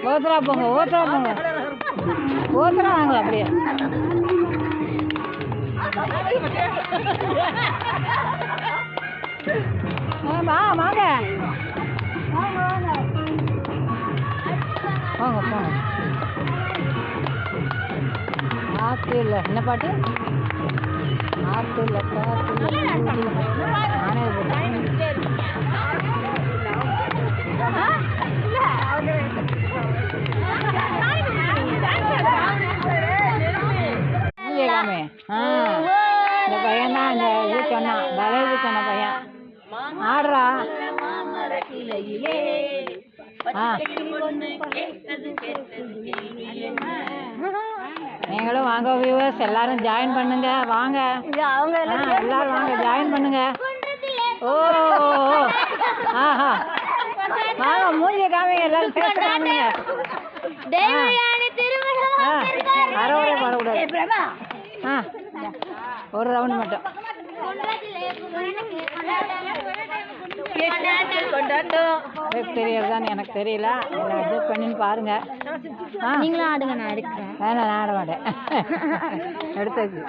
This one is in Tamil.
ஓத்துறா போங்க ஓத்துறா போங்க ஓத்துறா வாங்க அப்படியே வா வாங்க வாங்க வாங்க போங்க போங்க ஆத்து இல்லை என்ன பாட்டு ஆத்து இல்லை நானே கேட்காமே இந்த பையன் தான் இந்த இது சொன்னான் பலேஜி சொன்ன பையன் ஆடுறா நீங்களும் வாங்க வியூவர்ஸ் எல்லாரும் ஜாயின் பண்ணுங்க வாங்க எல்லாரும் வாங்க ஜாயின் பண்ணுங்க ஓ ஆஹா வாங்க மூஞ்சிய காமிங்க எல்லாரும் பேசுறாங்க அறவரே பாடக்கூடாது ஒரு ரவுண்ட் மட்டும் தெரியாதுதான் எனக்கு தெரியல அட்ஜஸ்ட் பண்ணின்னு பாருங்க நீங்களும் ஆடுங்க நான் எடுக்கிறேன் நான் ஆட மாட்டேன் எடுத்தாச்சு